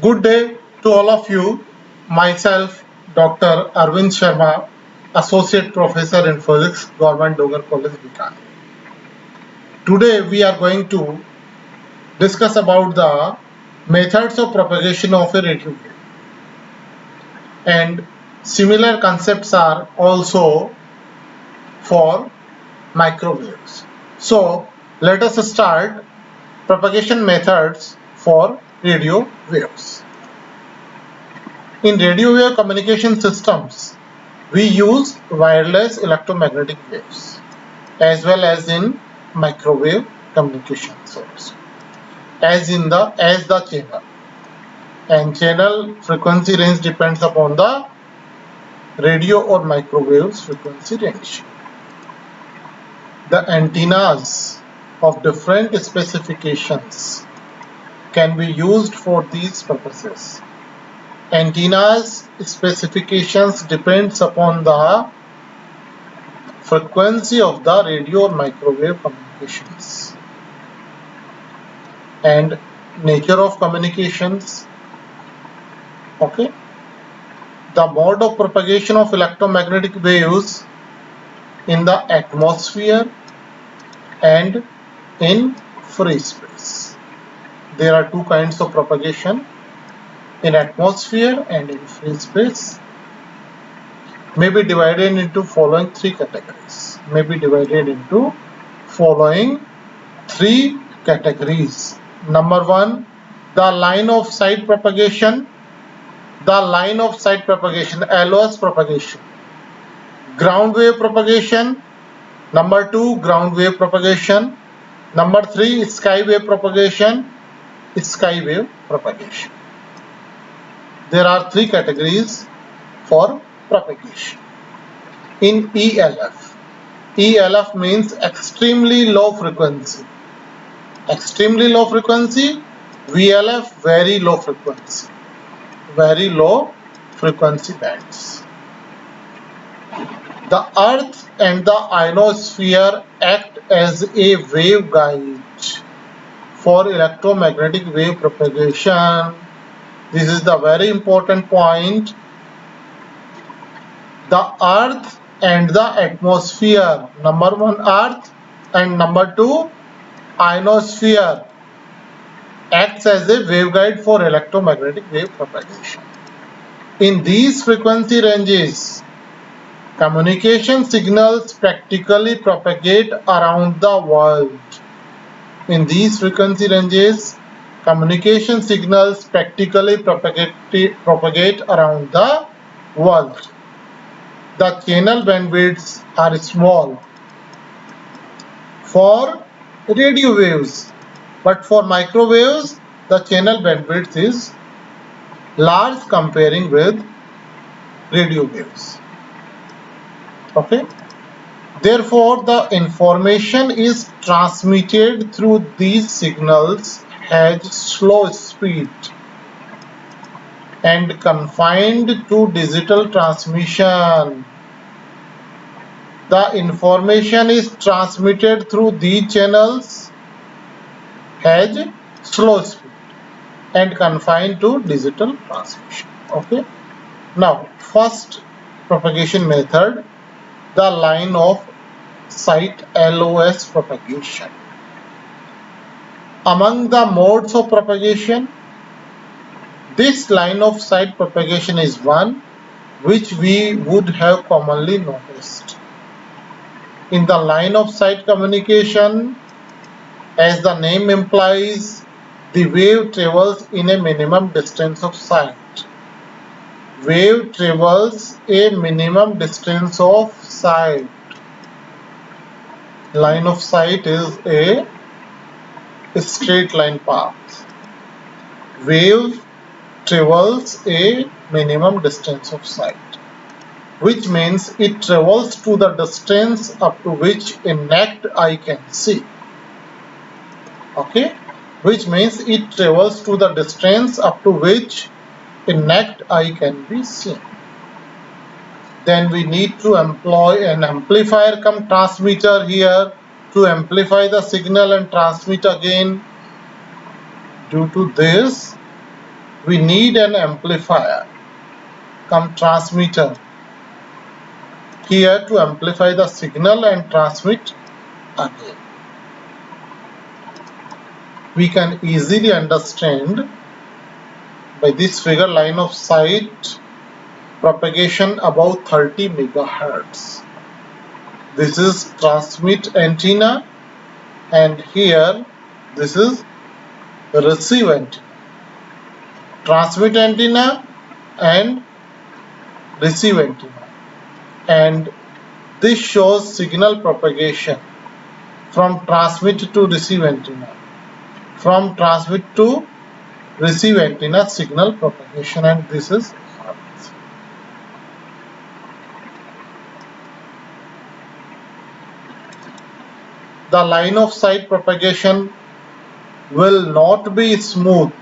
Good day to all of you. Myself, Dr. Arvind Sharma, Associate Professor in Physics, Government Dogar College, Bikaner. Today we are going to discuss about the methods of propagation of a radio wave. And similar concepts are also for microwaves. So let us start propagation methods for radio waves. In radio wave communication systems, we use wireless electromagnetic waves as well as in microwave communication source as the channel, and channel frequency range depends upon the radio or microwaves frequency range. The antennas of different specifications can be used for these purposes. Antennas specifications depends upon the frequency of the radio or microwave communications and nature of communications. Okay, the mode of propagation of electromagnetic waves in the atmosphere and in free space. There are two kinds of propagation, in atmosphere and in free space. May be divided into following three categories. Number one, the line of sight propagation, LOS propagation. Ground wave propagation. Number two, ground wave propagation. Number three, sky wave propagation. There are three categories for propagation. In ELF means extremely low frequency. VLF, very low frequency bands. The Earth and the ionosphere act as a waveguide for electromagnetic wave propagation. This is the very important point. The Earth and the atmosphere, number one Earth and number two ionosphere, acts as a waveguide for electromagnetic wave propagation. In these frequency ranges, communication signals practically propagate around the world. In these frequency ranges, communication signals practically propagate around the world. The channel bandwidths are small for radio waves, but for microwaves, the channel bandwidth is large comparing with radio waves. Okay. Therefore, the information is transmitted through these signals has slow speed and confined to digital transmission. The information is transmitted through these channels has slow speed and confined to digital transmission. Okay. Now, first propagation method, the line of sight LOS propagation. Among the modes of propagation, this line of sight propagation is one which we would have commonly noticed. In the line of sight communication, as the name implies, the wave travels in a minimum distance of sight. Line of sight is a straight line path. Wave travels a minimum distance of sight, which means it travels to the distance up to which a naked eye can see. Okay, which means it travels to the distance up to which a naked eye can be seen. Then we need to employ an amplifier cum transmitter here to amplify the signal and transmit again. Due to this, we need an amplifier come transmitter here to amplify the signal and transmit again. We can easily understand by this figure line of sight propagation above 30 megahertz. This is transmit antenna, and here this is receive antenna. Transmit antenna and receive antenna, and this shows signal propagation from transmit to receive antenna, from transmit to receive antenna signal propagation, and this is Earth. The line of sight propagation will not be smooth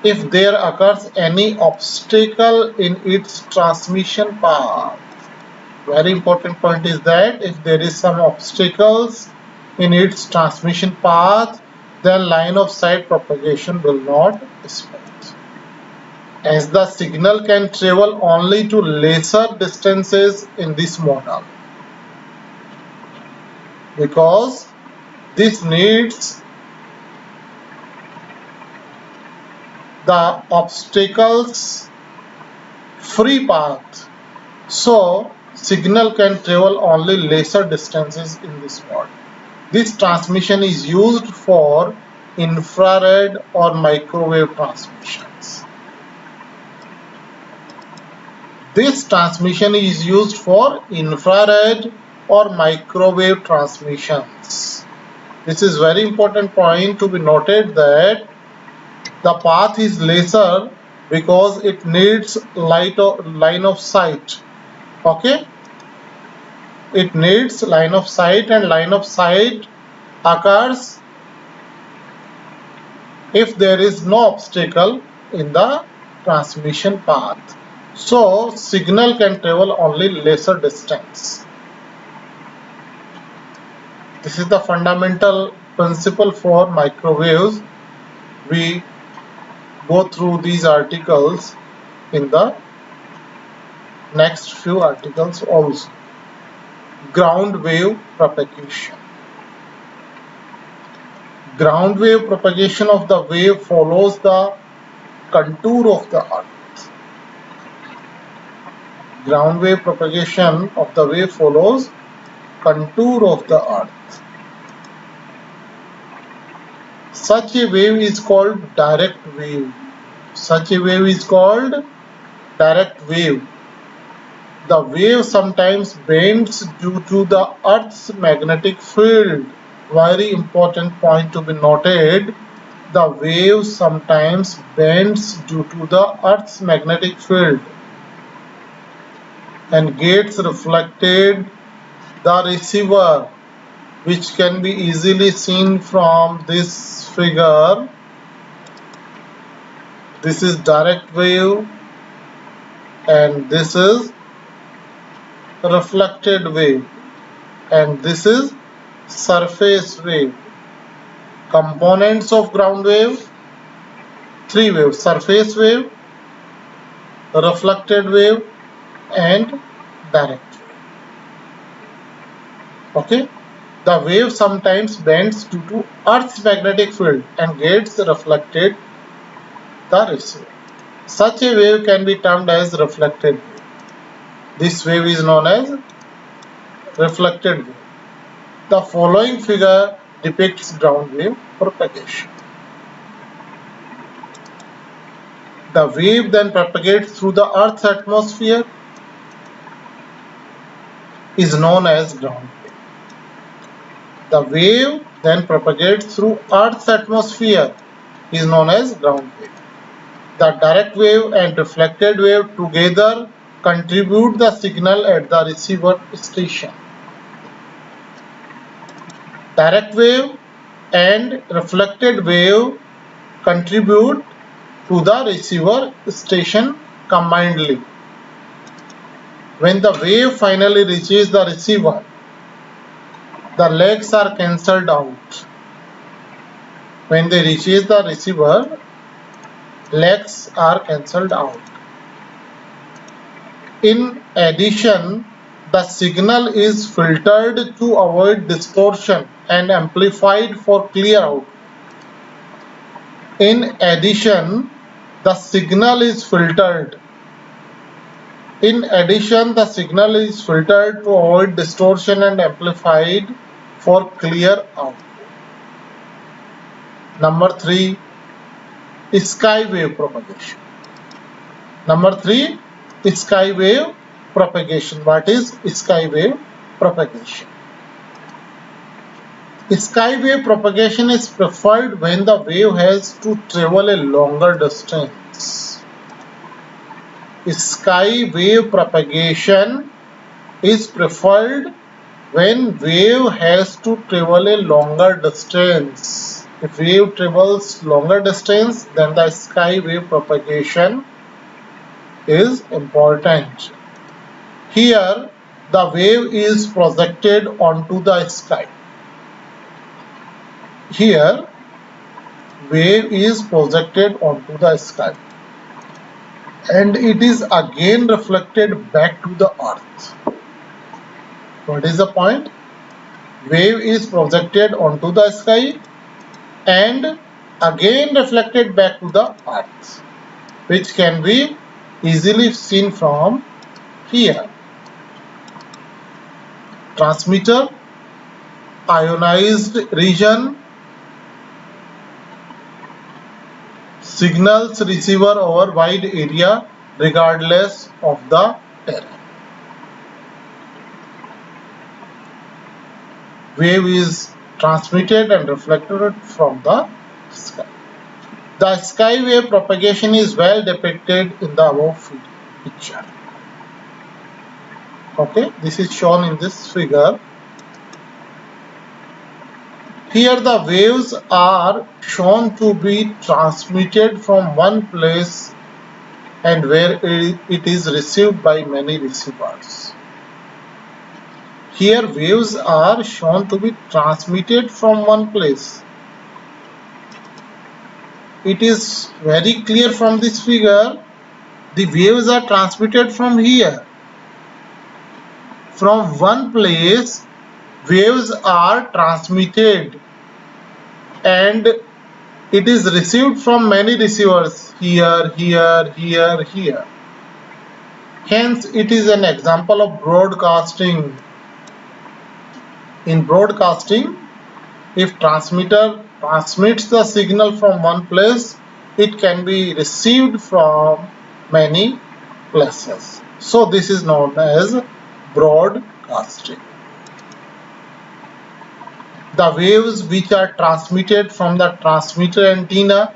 if there occurs any obstacle in its transmission path. Very important point is that if there is some obstacles in its transmission path, then line of sight propagation will not spread. As the signal can travel only to lesser distances in this model, because this needs the obstacles free path, so signal can travel only lesser distances in this mode. This transmission is used for infrared or microwave transmissions. This transmission is used for infrared or microwave transmissions. This is very important point to be noted, that the path is lesser because it needs line of sight. Okay, it needs line of sight, and line of sight occurs if there is no obstacle in the transmission path. So signal can travel only lesser distance. This is the fundamental principle for microwaves. We go through these articles in the next few articles also. Ground wave propagation. Ground wave propagation of the wave follows the contour of the earth. Ground wave propagation of the wave follows contour of the earth. Such a wave is called direct wave. Such a wave is called direct wave. The wave sometimes bends due to the earth's magnetic field. Very important point to be noted. The wave sometimes bends due to the earth's magnetic field and gets reflected the receiver, which can be easily seen from this figure. This is direct wave and this is reflected wave, and this is surface wave. Components of ground wave: three waves: surface wave, reflected wave, and direct wave. Okay, the wave sometimes bends due to Earth's magnetic field and gets reflected the receiver. Such a wave can be termed as reflected wave. This wave is known as reflected wave. The following figure depicts ground wave propagation. The wave then propagates through the Earth's atmosphere is known as ground wave. The wave then propagates through Earth's atmosphere is known as ground wave. The direct wave and reflected wave together contribute the signal at the receiver station. Direct wave and reflected wave contribute to the receiver station combinedly. When the wave finally reaches the receiver, the legs are cancelled out. When they reaches the receiver, Legs are cancelled out. In addition, the signal is filtered to avoid distortion and amplified for clear output. In addition, the signal is filtered. To avoid distortion and amplified for clear output. Number 3, sky wave propagation. Number 3, sky wave propagation. What is sky wave propagation? Sky wave propagation is preferred when the wave has to travel a longer distance. Sky wave propagation is preferred when wave has to travel a longer distance. If wave travels longer distance, then the sky wave propagation is important. Here, the wave is projected onto the sky. Here, wave is projected onto the sky, and it is again reflected back to the earth. What is the point? Wave is projected onto the sky and again reflected back to the earth, which can be easily seen from here. Transmitter, ionized region, signals receiver over wide area regardless of the terrain. Wave is transmitted and reflected from the sky. The sky wave propagation is well depicted in the above picture. Okay, this is shown in this figure. Here the waves are shown to be transmitted from one place and where it is received by many receivers. Here waves are shown to be transmitted from one place. It is very clear from this figure, the waves are transmitted from here. From one place, waves are transmitted and it is received from many receivers here, here, here, here. Hence, it is an example of broadcasting. In broadcasting, if transmitter transmits the signal from one place, it can be received from many places. So this is known as broadcasting. The waves which are transmitted from the transmitter antenna,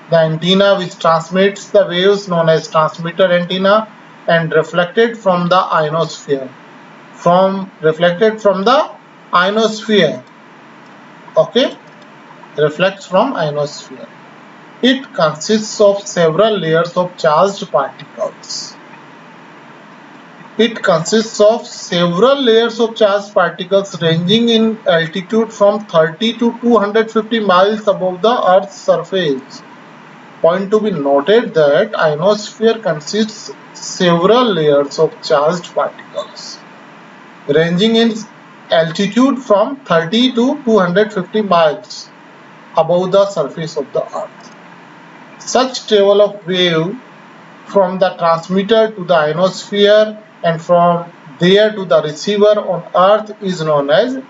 the antenna which transmits the waves known as transmitter antenna, and reflected from the ionosphere. Reflected from the ionosphere. Okay, reflects from ionosphere. It consists of several layers of charged particles. It consists of several layers of charged particles ranging in altitude from 30 to 250 miles above the Earth's surface. Point to be noted that ionosphere consists several layers of charged particles ranging in altitude from 30 to 250 miles above the surface of the Earth. Such travel of wave from the transmitter to the ionosphere and from there to the receiver on Earth is known as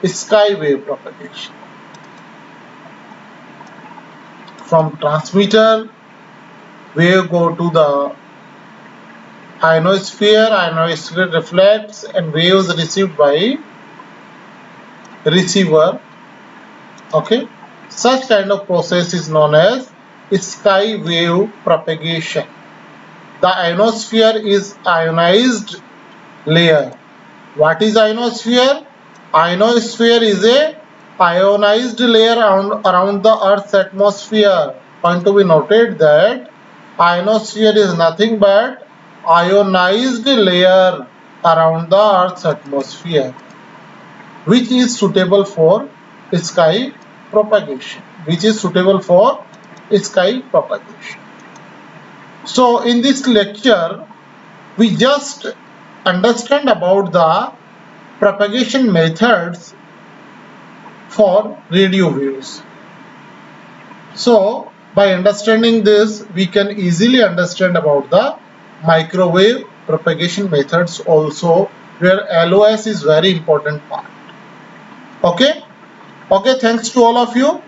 sky wave propagation. From transmitter, wave go to the ionosphere reflects and waves received by receiver. Okay, such kind of process is known as sky wave propagation. The ionosphere is ionized layer. What is ionosphere? Ionosphere is a ionized layer around the Earth's atmosphere. Point to be noted that ionosphere is nothing but ionized layer around the Earth's atmosphere, which is suitable for sky propagation. Which is suitable for sky propagation. So in this lecture, we just understand about the propagation methods for radio waves. So by understanding this, we can easily understand about the microwave propagation methods also, where LOS is very important part. Okay, thanks to all of you.